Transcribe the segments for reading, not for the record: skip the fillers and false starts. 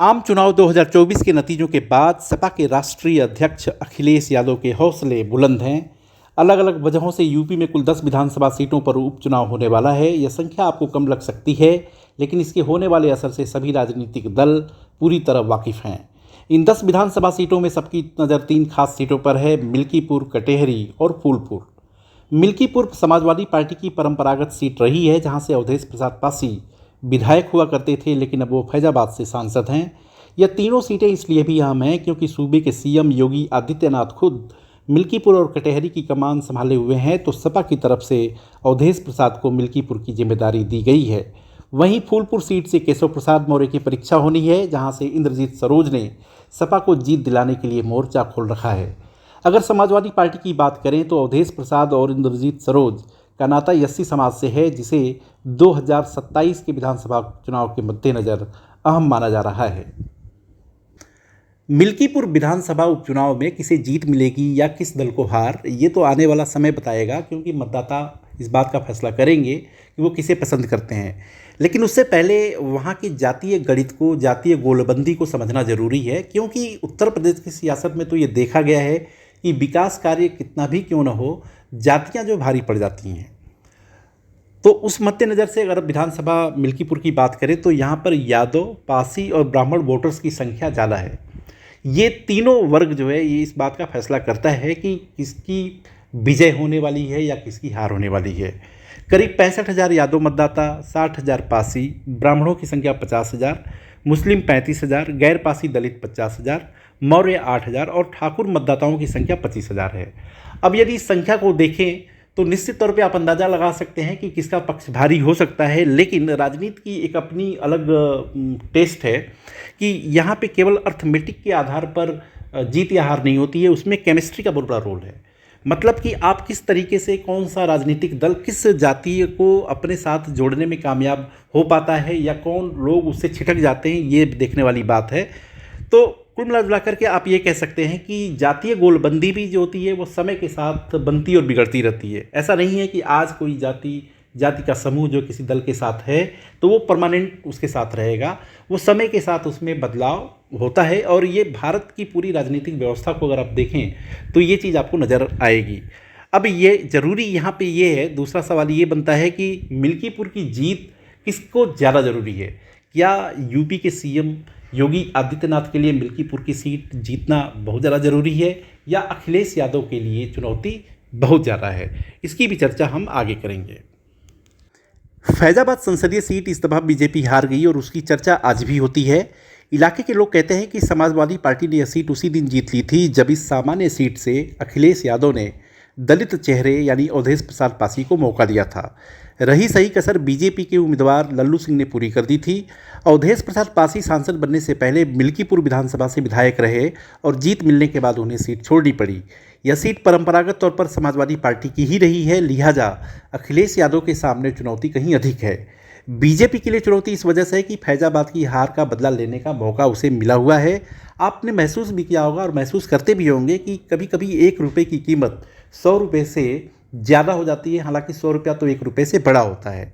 आम चुनाव 2024 के नतीजों के बाद सपा के राष्ट्रीय अध्यक्ष अखिलेश यादव के हौसले बुलंद हैं। अलग अलग वजहों से यूपी में कुल 10 विधानसभा सीटों पर उपचुनाव होने वाला है। यह संख्या आपको कम लग सकती है, लेकिन इसके होने वाले असर से सभी राजनीतिक दल पूरी तरह वाकिफ हैं। इन 10 विधानसभा सीटों में सबकी नज़र 3 खास सीटों पर है: मिल्कीपुर, कटेहरी और फूलपुर। मिल्कीपुर समाजवादी पार्टी की परंपरागत सीट रही है, जहां से अवधेश प्रसाद पासी विधायक हुआ करते थे, लेकिन अब वो फैजाबाद से सांसद हैं। यह तीनों सीटें इसलिए भी अहम हैं क्योंकि सूबे के सीएम योगी आदित्यनाथ खुद मिल्कीपुर और कटेहरी की कमान संभाले हुए हैं, तो सपा की तरफ से अवधेश प्रसाद को मिल्कीपुर की जिम्मेदारी दी गई है। वहीं फूलपुर सीट से केशव प्रसाद मौर्य की परीक्षा होनी है, जहां से इंद्रजीत सरोज ने सपा को जीत दिलाने के लिए मोर्चा खोल रखा है। अगर समाजवादी पार्टी की बात करें तो अवधेश प्रसाद और इंद्रजीत सरोज का नाता यस्सी समाज से है, जिसे 2027 के विधानसभा चुनाव के मद्देनज़र अहम माना जा रहा है। मिल्कीपुर विधानसभा उपचुनाव में किसे जीत मिलेगी या किस दल को हार, ये तो आने वाला समय बताएगा, क्योंकि मतदाता इस बात का फैसला करेंगे कि वो किसे पसंद करते हैं। लेकिन उससे पहले वहाँ की जातीय गणित को, जातीय गोलबंदी को समझना ज़रूरी है, क्योंकि उत्तर प्रदेश की सियासत में तो ये देखा गया है कि विकास कार्य कितना भी क्यों न हो, जातियाँ जो भारी पड़ जाती हैं। तो उस मद्देनज़र से अगर विधानसभा मिल्कीपुर की बात करें तो यहाँ पर यादव, पासी और ब्राह्मण वोटर्स की संख्या ज़्यादा है। ये तीनों वर्ग जो है ये इस बात का फैसला करता है कि किसकी विजय होने वाली है या किसकी हार होने वाली है। करीब 65,000 यादव मतदाता, 60,000 पासी, ब्राह्मणों की संख्या 50,000, मुस्लिम 35,000, गैर पासी दलित 50,000, मौर्य 8,000 और ठाकुर मतदाताओं की संख्या 25,000 है। अब यदि इस संख्या को देखें तो निश्चित तौर पे आप अंदाज़ा लगा सकते हैं कि किसका पक्ष भारी हो सकता है। लेकिन राजनीति की एक अपनी अलग टेस्ट है कि यहाँ पे केवल अर्थमेटिक के आधार पर जीत या हार नहीं होती है, उसमें केमिस्ट्री का बहुत बड़ा रोल है। मतलब कि आप किस तरीके से, कौन सा राजनीतिक दल किस जातीय को अपने साथ जोड़ने में कामयाब हो पाता है या कौन लोग उससे छिटक जाते हैं, ये देखने वाली बात है। तो कुल मिला कर के आप ये कह सकते हैं कि जातीय गोलबंदी भी जो होती है वो समय के साथ बनती और बिगड़ती रहती है। ऐसा नहीं है कि आज कोई जाति का समूह जो किसी दल के साथ है तो वो परमानेंट उसके साथ रहेगा। वो समय के साथ उसमें बदलाव होता है, और ये भारत की पूरी राजनीतिक व्यवस्था को अगर आप देखें तो ये चीज़ आपको नज़र आएगी। अब ये ज़रूरी यहाँ पे ये है, दूसरा सवाल ये बनता है कि मिल्कीपुर की जीत किसको ज़्यादा ज़रूरी है। क्या यूपी के सीएम योगी आदित्यनाथ के लिए मिल्कीपुर की सीट जीतना बहुत ज़्यादा ज़रूरी है, या अखिलेश यादव के लिए चुनौती बहुत ज़्यादा है? इसकी भी चर्चा हम आगे करेंगे। फैजाबाद संसदीय सीट इस दफ़ा बीजेपी हार गई और उसकी चर्चा आज भी होती है। इलाके के लोग कहते हैं कि समाजवादी पार्टी ने यह सीट उसी दिन जीत ली थी जब इस सामान्य सीट से अखिलेश यादव ने दलित चेहरे यानी अवधेश प्रसाद पासी को मौका दिया था। रही सही कसर बीजेपी के उम्मीदवार लल्लू सिंह ने पूरी कर दी थी। अवधेश प्रसाद पासी सांसद बनने से पहले मिल्कीपुर विधानसभा से विधायक रहे और जीत मिलने के बाद उन्हें सीट छोड़नी पड़ी। यह सीट परंपरागत तौर पर समाजवादी पार्टी की ही रही है, लिहाजा अखिलेश यादव के सामने चुनौती कहीं अधिक है। बीजेपी के लिए चुनौती इस वजह से है कि फैजाबाद की हार का बदला लेने का मौका उसे मिला हुआ है। आपने महसूस भी किया होगा और महसूस करते भी होंगे कि कभी कभी 1 रुपये की कीमत 100 रुपये से ज़्यादा हो जाती है, हालांकि 100 रुपया तो 1 रुपये से बड़ा होता है।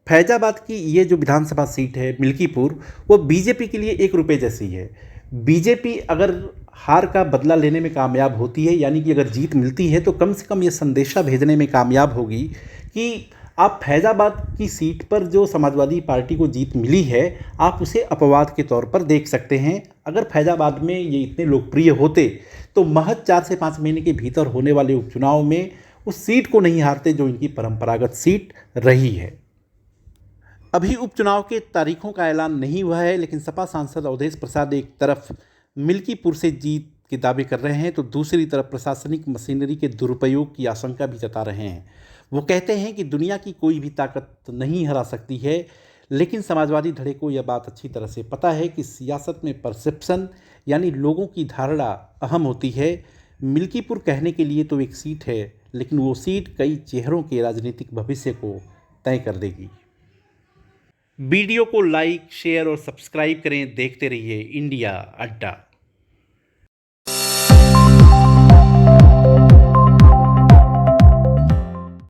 फैजाबाद की ये जो विधानसभा सीट है मिल्कीपुर, वो बीजेपी के लिए 1 रुपये जैसी है। बीजेपी अगर हार का बदला लेने में कामयाब होती है, यानी कि अगर जीत मिलती है, तो कम से कम ये संदेशा भेजने में कामयाब होगी कि आप फैजाबाद की सीट पर जो समाजवादी पार्टी को जीत मिली है, आप उसे अपवाद के तौर पर देख सकते हैं। अगर फैजाबाद में ये इतने लोकप्रिय होते तो महज 4 से 5 महीने के भीतर होने वाले उपचुनाव में उस सीट को नहीं हारते जो इनकी परंपरागत सीट रही है। अभी उपचुनाव के तारीखों का ऐलान नहीं हुआ है, लेकिन सपा सांसद अवधेश प्रसाद एक तरफ मिल्कीपुर से जीत के दावे कर रहे हैं तो दूसरी तरफ प्रशासनिक मशीनरी के दुरुपयोग की आशंका भी जता रहे हैं। वो कहते हैं कि दुनिया की कोई भी ताकत नहीं हरा सकती है, लेकिन समाजवादी धड़े को यह बात अच्छी तरह से पता है कि सियासत में परसेप्शन यानी लोगों की धारणा अहम होती है। मिल्कीपुर कहने के लिए तो एक सीट है, लेकिन वो सीट कई चेहरों के राजनीतिक भविष्य को तय कर देगी। वीडियो को लाइक, शेयर और सब्सक्राइब करें। देखते रहिए इंडिया अड्डा।